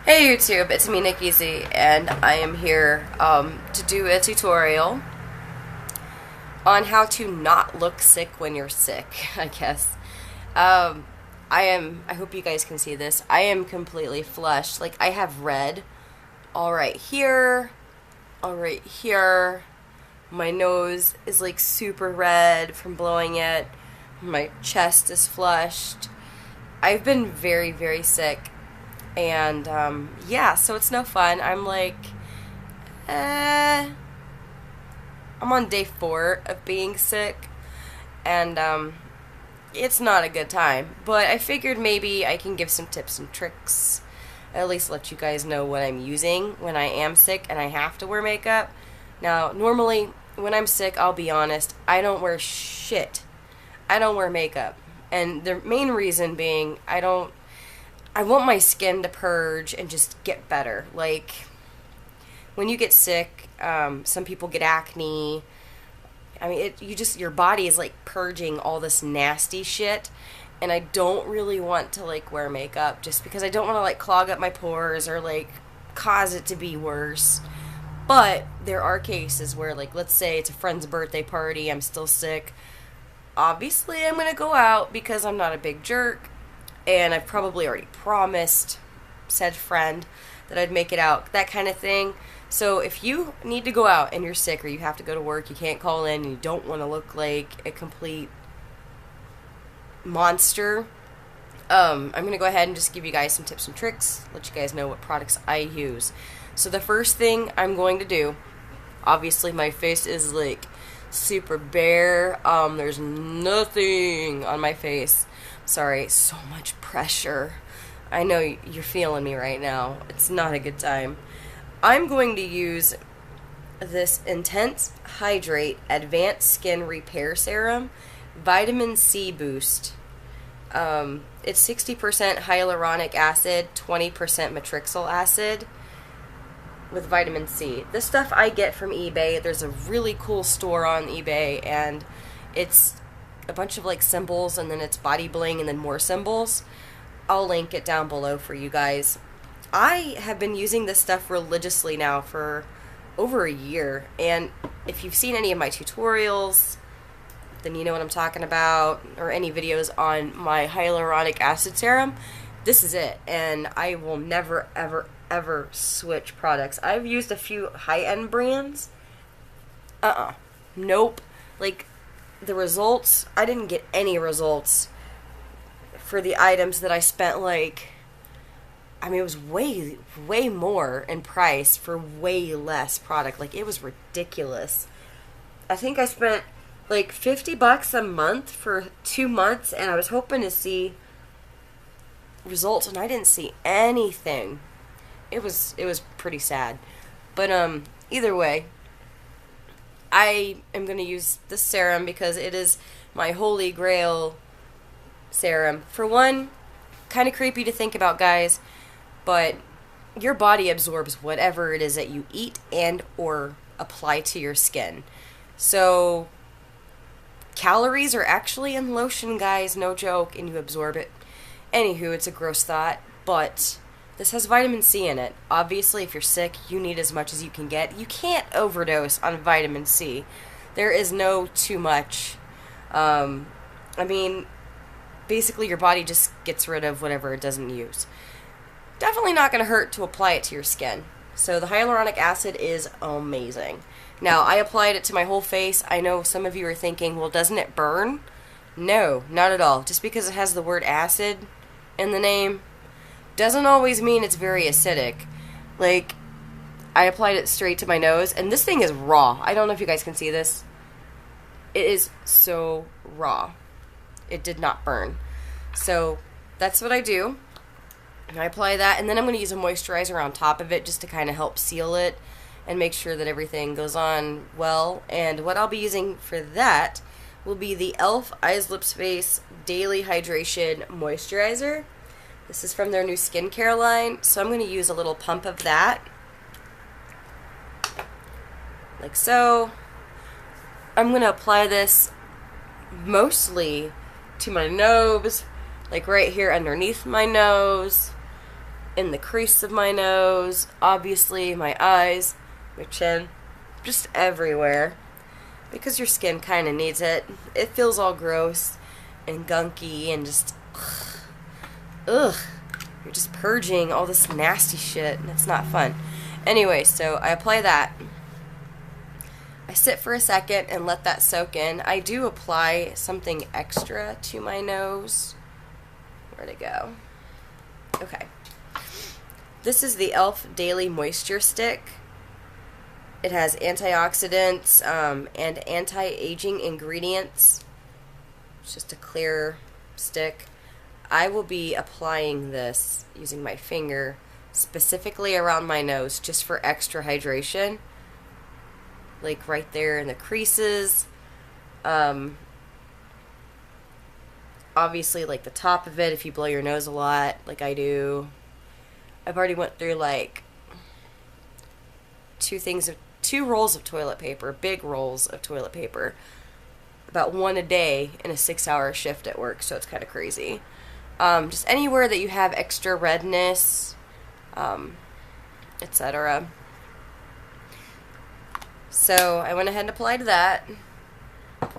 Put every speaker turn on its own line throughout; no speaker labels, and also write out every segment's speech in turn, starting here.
Hey YouTube, it's me Nick Easy, and I am here to do a tutorial on how to not look sick when you're sick, I guess. I hope you guys can see this, I am completely flushed. Like, I have red all right here, my nose is like super red from blowing it, my chest is flushed. I've been very, very sick. And, yeah, so it's no fun. I'm like, I'm on day 4 of being sick, and, it's not a good time. But I figured maybe I can give some tips and tricks, at least let you guys know what I'm using when I am sick and I have to wear makeup. Now, normally, when I'm sick, I'll be honest, I don't wear shit. I don't wear makeup. And the main reason being, I want my skin to purge and just get better. Like, when you get sick, some people get acne. I mean, your body is like purging all this nasty shit, and I don't really want to like wear makeup just because I don't want to like clog up my pores or like cause it to be worse. But there are cases where, like, let's say it's a friend's birthday party, I'm still sick. Obviously, I'm gonna go out because I'm not a big jerk. And I've probably already promised said friend that I'd make it out, that kind of thing. So if you need to go out and you're sick or you have to go to work, you can't call in, and you don't want to look like a complete monster, I'm going to go ahead and just give you guys some tips and tricks, let you guys know what products I use. So the first thing I'm going to do, obviously my face is like super bare, there's nothing on my face. Sorry, so much pressure. I know you're feeling me right now. It's not a good time. I'm going to use this Intense Hydrate Advanced Skin Repair Serum Vitamin C Boost. It's 60% hyaluronic acid, 20% matrixyl acid with vitamin C. This stuff I get from eBay. There's a really cool store on eBay, and it's a bunch of like symbols, and then it's body bling, and then more symbols. I'll link it down below for you guys. I have been using this stuff religiously now for over a year, and if you've seen any of my tutorials, then you know what I'm talking about, or any videos on my hyaluronic acid serum. This is it, and I will never ever ever switch products. I've used a few high-end brands. Nope. Like, the results, I didn't get any results for the items that I spent, like, I mean, it was way more in price for way less product. Like, it was ridiculous. I think I spent like $50 a month for 2 months, and I was hoping to see results, and I didn't see anything. It was pretty sad. But either way, I am going to use this serum because it is my holy grail serum. For one, kind of creepy to think about, guys, but your body absorbs whatever it is that you eat and or apply to your skin. So calories are actually in lotion, guys, no joke, and you absorb it. Anywho, it's a gross thought, but this has vitamin C in it. Obviously, if you're sick, you need as much as you can get. You can't overdose on vitamin C. There is no too much. I mean, basically your body just gets rid of whatever it doesn't use. Definitely not going to hurt to apply it to your skin. So the hyaluronic acid is amazing. Now, I applied it to my whole face. I know some of you are thinking, well, doesn't it burn? No, not at all. Just because it has the word acid in the name doesn't always mean it's very acidic. Like, I applied it straight to my nose, and this thing is raw. I don't know if you guys can see this. It is so raw. It did not burn. So, that's what I do. I apply that, and then I'm going to use a moisturizer on top of it just to kind of help seal it and make sure that everything goes on well. And what I'll be using for that will be the e.l.f. Eyes, Lips, Face Daily Hydration Moisturizer. This is from their new skincare line, so I'm going to use a little pump of that, like so. I'm going to apply this mostly to my nose, like right here underneath my nose, in the crease of my nose, obviously my eyes, my chin, just everywhere. Because your skin kind of needs it. It feels all gross and gunky and just, ugh. You're just purging all this nasty shit, and it's not fun. Anyway, so I apply that. I sit for a second and let that soak in. I do apply something extra to my nose. Where'd it go? Okay. This is the e.l.f. Daily Moisture Stick. It has antioxidants and anti-aging ingredients. It's just a clear stick. I will be applying this using my finger specifically around my nose just for extra hydration. Like right there in the creases. Obviously like the top of it if you blow your nose a lot like I do. I've already went through like two rolls of toilet paper, big rolls of toilet paper, about one a day in a 6-hour shift at work, so it's kind of crazy. Just anywhere that you have extra redness, etc. So I went ahead and applied that.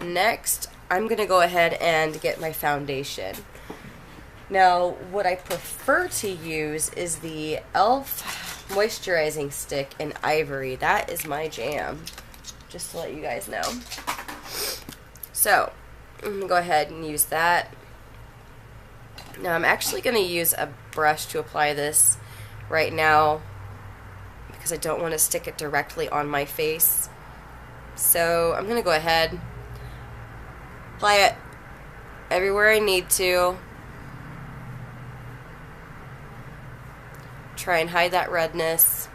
Next, I'm going to go ahead and get my foundation. Now, what I prefer to use is the e.l.f. Moisturizing Stick in Ivory. That is my jam, just to let you guys know. So, I'm going to go ahead and use that. Now, I'm actually going to use a brush to apply this right now because I don't want to stick it directly on my face. So, I'm going to go ahead, apply it everywhere I need to. Try and hide that redness.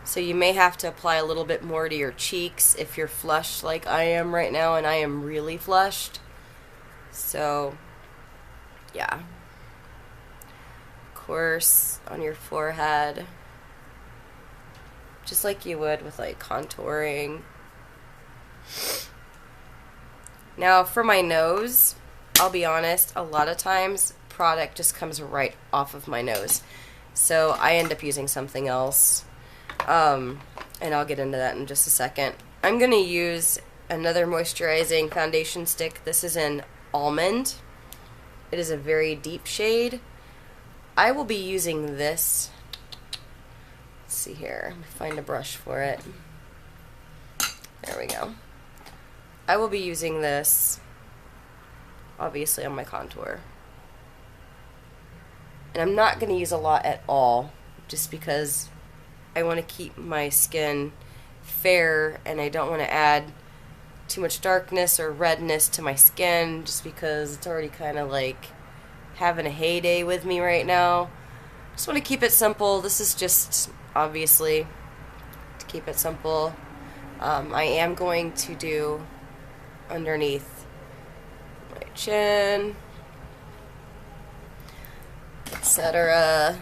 So you may have to apply a little bit more to your cheeks if you're flushed like I am right now, and I am really flushed. So, yeah. Of course, on your forehead. Just like you would with like contouring. Now for my nose, I'll be honest, a lot of times product just comes right off of my nose. So I end up using something else. And I'll get into that in just a second. I'm going to use another moisturizing foundation stick. This is in Almond. It is a very deep shade. I will be using this. Let's see here. Let me find a brush for it. There we go. I will be using this obviously on my contour. And I'm not going to use a lot at all just because I want to keep my skin fair and I don't want to add too much darkness or redness to my skin just because it's already kind of like having a heyday with me right now. Just want to keep it simple. This is just obviously to keep it simple. I am going to do underneath my chin, etc.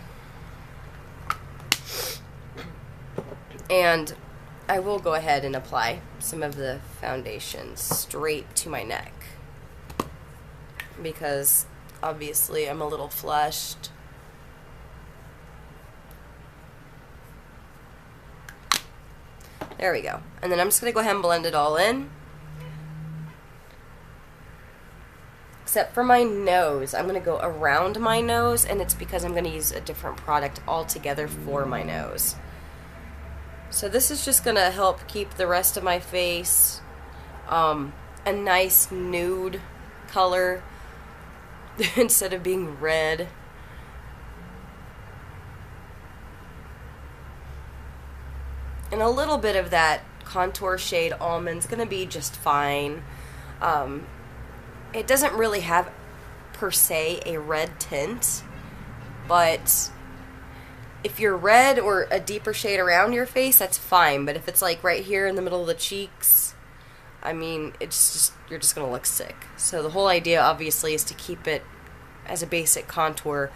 And I will go ahead and apply some of the foundation straight to my neck because obviously I'm a little flushed. There we go. And then I'm just going to go ahead and blend it all in. Except for my nose. I'm going to go around my nose, and it's because I'm going to use a different product altogether for my nose. So this is just going to help keep the rest of my face a nice nude color instead of being red. And a little bit of that contour shade Almond's going to be just fine. It doesn't really have per se a red tint, but if you're red or a deeper shade around your face, that's fine. But if it's like right here in the middle of the cheeks, I mean, it's just, you're just going to look sick. So the whole idea, obviously, is to keep it as a basic contour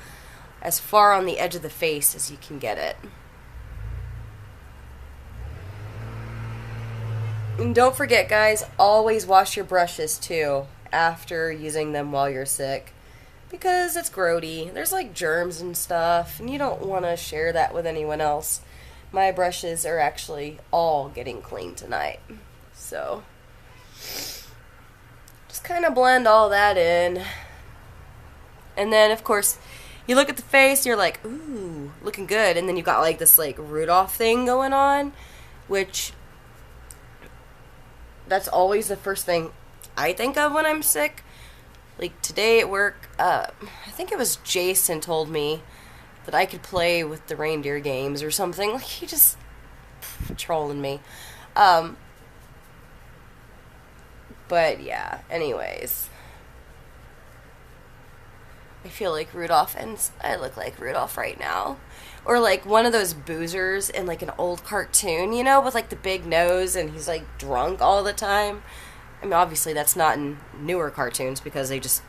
as far on the edge of the face as you can get it. And don't forget, guys, always wash your brushes, too, after using them while you're sick. Because it's grody. There's, like, germs and stuff, and you don't want to share that with anyone else. My brushes are actually all getting clean tonight. So, just kind of blend all that in. And then, of course, you look at the face, you're like, ooh, looking good. And then you've got, like, this, like, Rudolph thing going on, which, that's always the first thing I think of when I'm sick. Like, today at work, I think it was Jason told me that I could play with the reindeer games or something. Like, he just trolling me. But, yeah, anyways. I feel like Rudolph, and I look like Rudolph right now. Or, like, one of those boozers in, like, an old cartoon, you know, with, like, the big nose, and he's, like, drunk all the time. I mean, obviously, that's not in newer cartoons, because they just,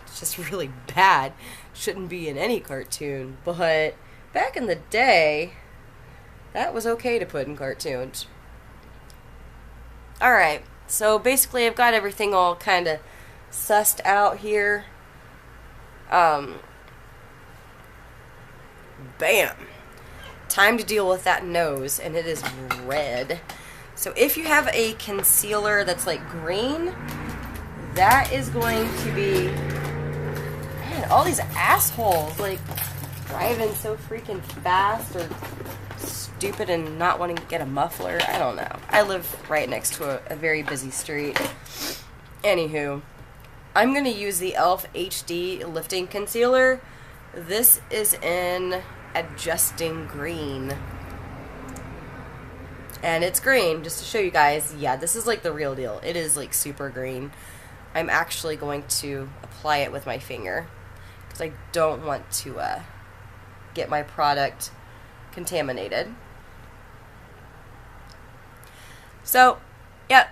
it's just really bad. Shouldn't be in any cartoon. But back in the day, that was okay to put in cartoons. Alright, so basically I've got everything all kind of sussed out here. Bam! Time to deal with that nose, and it is red. So if you have a concealer that's like green, that is going to be, man, all these assholes like driving so freaking fast or stupid and not wanting to get a muffler. I don't know. I live right next to a very busy street. Anywho, I'm going to use the e.l.f. HD Lifting Concealer. This is in Adjusting Green. And it's green, just to show you guys. Yeah, this is like the real deal. It is like super green. I'm actually going to apply it with my finger because I don't want to get my product contaminated. So, yeah.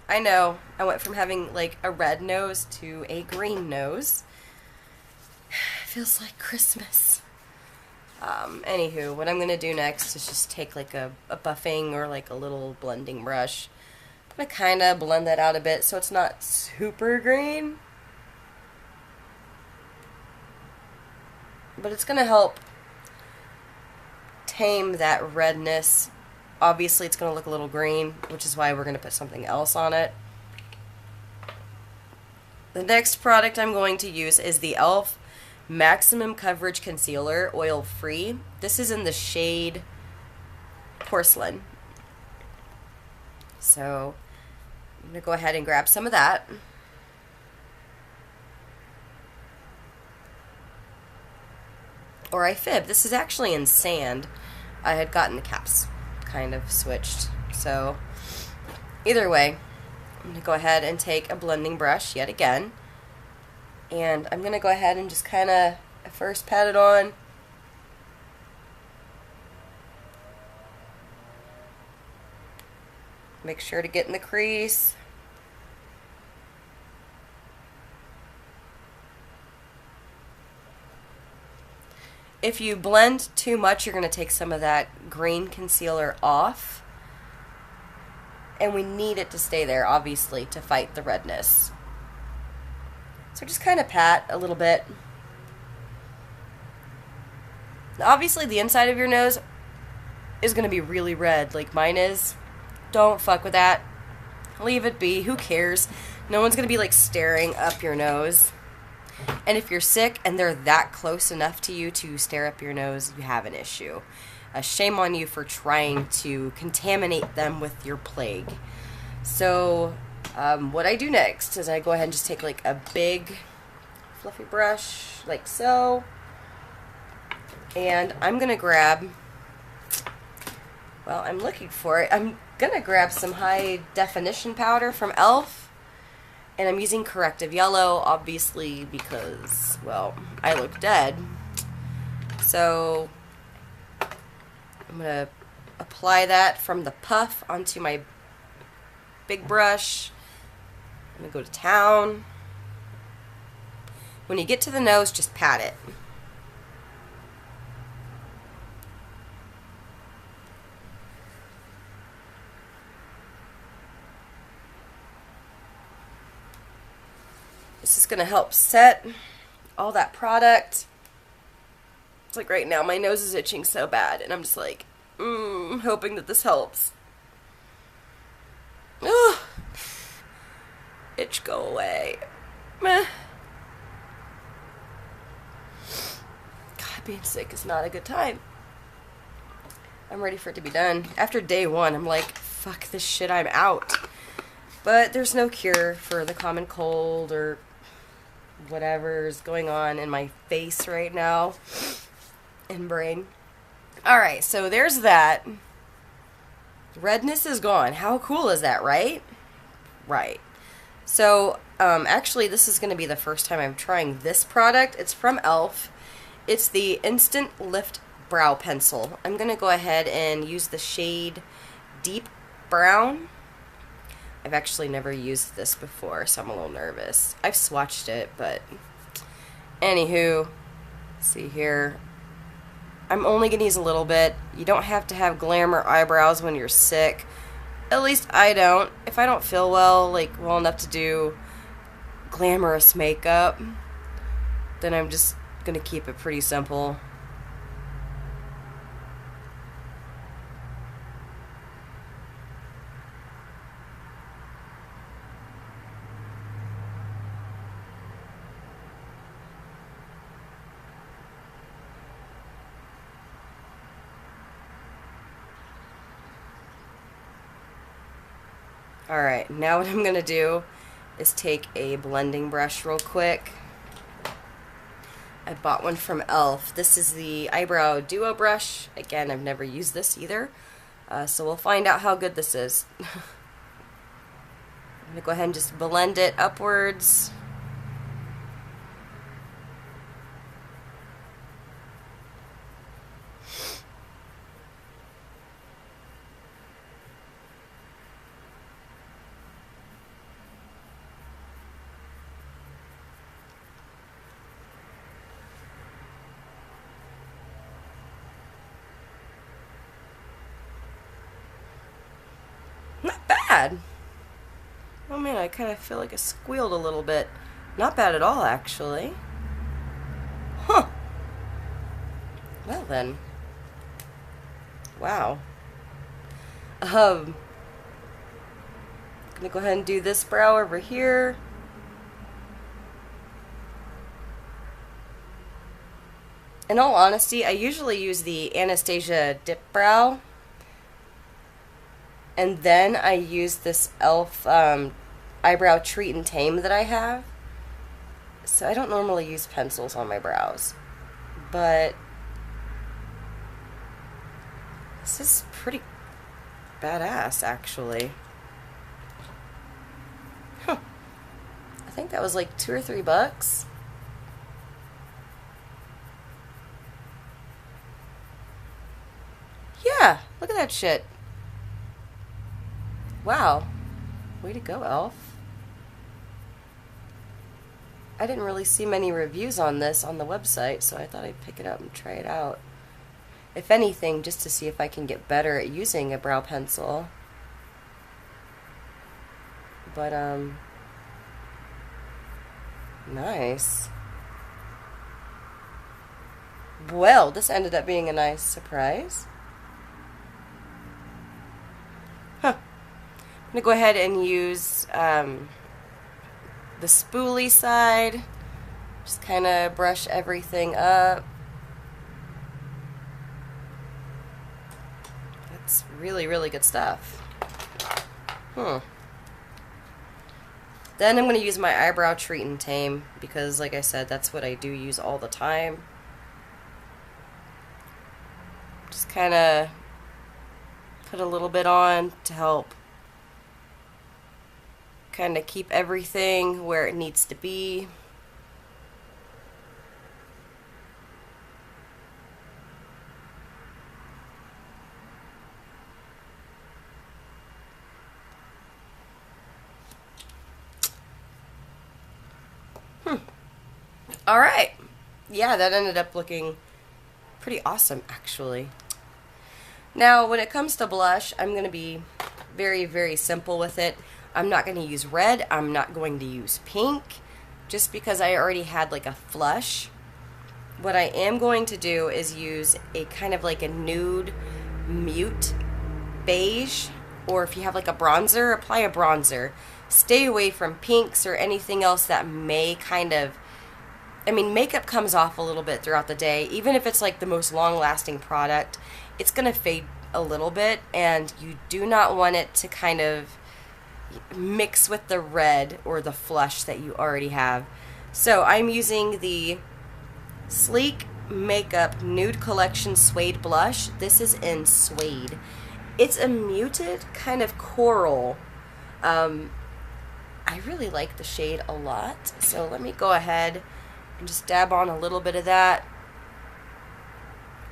I know, I went from having like a red nose to a green nose. It feels like Christmas. Anywho, what I'm going to do next is just take like a buffing or like a little blending brush. I'm going to kind of blend that out a bit so it's not super green. But it's going to help tame that redness. Obviously, it's going to look a little green, which is why we're going to put something else on it. The next product I'm going to use is the e.l.f. Maximum Coverage Concealer, oil-free. This is in the shade Porcelain. So, I'm going to go ahead and grab some of that. Or I fib. This is actually in Sand. I had gotten the caps kind of switched. So, either way, I'm going to go ahead and take a blending brush yet again. And I'm going to go ahead and just kind of first pat it on. Make sure to get in the crease. If you blend too much, you're going to take some of that green concealer off. And we need it to stay there, obviously, to fight the redness. So just kind of pat a little bit. Now, obviously, the inside of your nose is going to be really red, like mine is. Don't fuck with that. Leave it be. Who cares? No one's going to be, like, staring up your nose. And if you're sick and they're that close enough to you to stare up your nose, you have an issue. Shame on you for trying to contaminate them with your plague. So, what I do next is I go ahead and just take like a big fluffy brush, like so. And I'm going to grab, well, I'm looking for it. I'm going to grab some high definition powder from e.l.f. And I'm using Corrective Yellow, obviously, because, well, I look dead. So, I'm going to apply that from the puff onto my big brush. I'm going to go to town. When you get to the nose, just pat it. This is going to help set all that product. It's like right now my nose is itching so bad, and I'm just like, hoping that this helps. Ugh. Itch, go away. Meh. God, being sick is not a good time. I'm ready for it to be done. After day one, I'm like, fuck this shit, I'm out. But there's no cure for the common cold or whatever's going on in my face right now and brain. Alright, so there's that. Redness is gone. How cool is that, right? Right. So, actually, this is going to be the first time I'm trying this product. It's from e.l.f. It's the Instant Lift Brow Pencil. I'm going to go ahead and use the shade Deep Brown. I've actually never used this before, so I'm a little nervous. I've swatched it, but anywho, see here. I'm only going to use a little bit. You don't have to have glamour eyebrows when you're sick. At least I don't. If I don't feel well enough to do glamorous makeup, then I'm just going to keep it pretty simple. Alright, now what I'm going to do is take a blending brush real quick. I bought one from e.l.f. This is the Eyebrow Duo brush. Again, I've never used this either. So we'll find out how good this is. I'm going to go ahead and just blend it upwards. Not bad. Oh man, I kind of feel like I squealed a little bit. Not bad at all, actually. Huh. Well then. Wow. I'm gonna go ahead and do this brow over here. In all honesty, I usually use the Anastasia Dip Brow. And then I use this e.l.f. Eyebrow Treat and Tame that I have. So I don't normally use pencils on my brows. But this is pretty badass, actually. Huh. I think that was like $2 or $3. Yeah, look at that shit. Wow. Way to go, e.l.f. I didn't really see many reviews on this on the website, so I thought I'd pick it up and try it out. If anything, just to see if I can get better at using a brow pencil. But, nice. Well, this ended up being a nice surprise. Huh. I'm going to go ahead and use the spoolie side. Just kind of brush everything up. That's really, really good stuff. Then I'm going to use my Eyebrow Treat and Tame because, like I said, that's what I do use all the time. Just kind of put a little bit on to help kind of keep everything where it needs to be. Alright. Yeah, that ended up looking pretty awesome, actually. Now, when it comes to blush, I'm going to be very, very simple with it. I'm not going to use red. I'm not going to use pink, just because I already had like a flush. What I am going to do is use a kind of like a nude mute beige, or if you have like a bronzer, apply a bronzer. Stay away from pinks or anything else that may kind of, I mean, makeup comes off a little bit throughout the day. Even if it's like the most long-lasting product, it's going to fade a little bit, and you do not want it to kind of mix with the red or the flush that you already have. So I'm using the Sleek Makeup Nude Collection Suede Blush. This is in suede. It's a muted kind of coral. I really like the shade a lot, so let me go ahead and just dab on a little bit of that.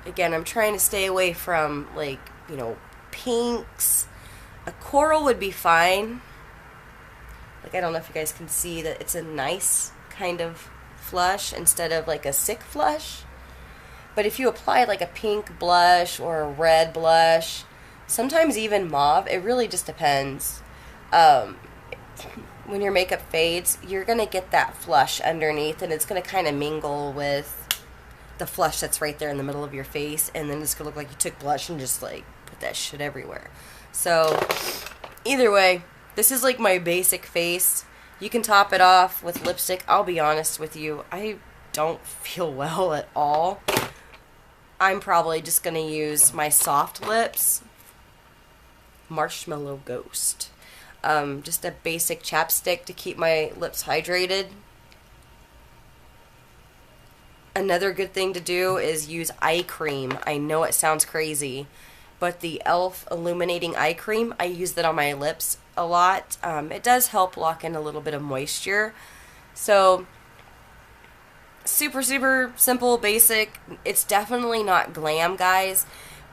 Again, I'm trying to stay away from, like, you know, pinks. A coral would be fine. Like, I don't know if you guys can see that it's a nice kind of flush instead of like a sick flush. But if you apply like a pink blush or a red blush, sometimes even mauve, it really just depends. When your makeup fades, you're going to get that flush underneath, and it's going to kind of mingle with the flush that's right there in the middle of your face, and then it's going to look like you took blush and just like put that shit everywhere. So either way, this is like my basic face. You can top it off with lipstick. I'll be honest with you, I don't feel well at all. I'm probably just going to use my soft lips, Marshmallow Ghost. Just a basic chapstick to keep my lips hydrated. Another good thing to do is use eye cream. I know it sounds crazy, but the e.l.f. Illuminating Eye Cream, I use that on my lips a lot. It does help lock in a little bit of moisture. So, super, super simple, basic. It's definitely not glam, guys,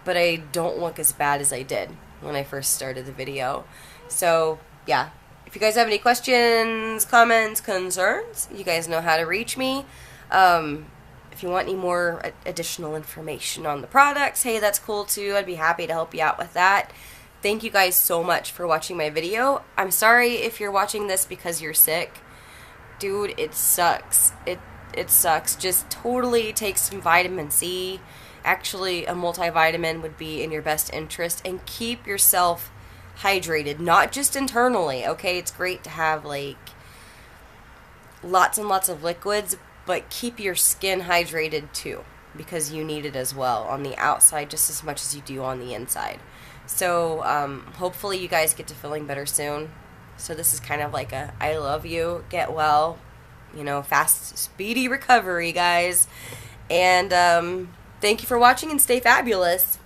but I don't look as bad as I did when I first started the video. So, yeah. If you guys have any questions, comments, concerns, you guys know how to reach me. If you want any more additional information on the products, hey, that's cool too. I'd be happy to help you out with that. Thank you guys so much for watching my video. I'm sorry if you're watching this because you're sick. Dude, it sucks. It sucks. Just totally take some vitamin C. Actually, a multivitamin would be in your best interest. And keep yourself hydrated, not just internally, okay? It's great to have, like, lots and lots of liquids, but keep your skin hydrated too, because you need it as well on the outside just as much as you do on the inside. So hopefully you guys get to feeling better soon. So this is kind of like a I love you, get well, you know, fast, speedy recovery, guys. And thank you for watching, and stay fabulous.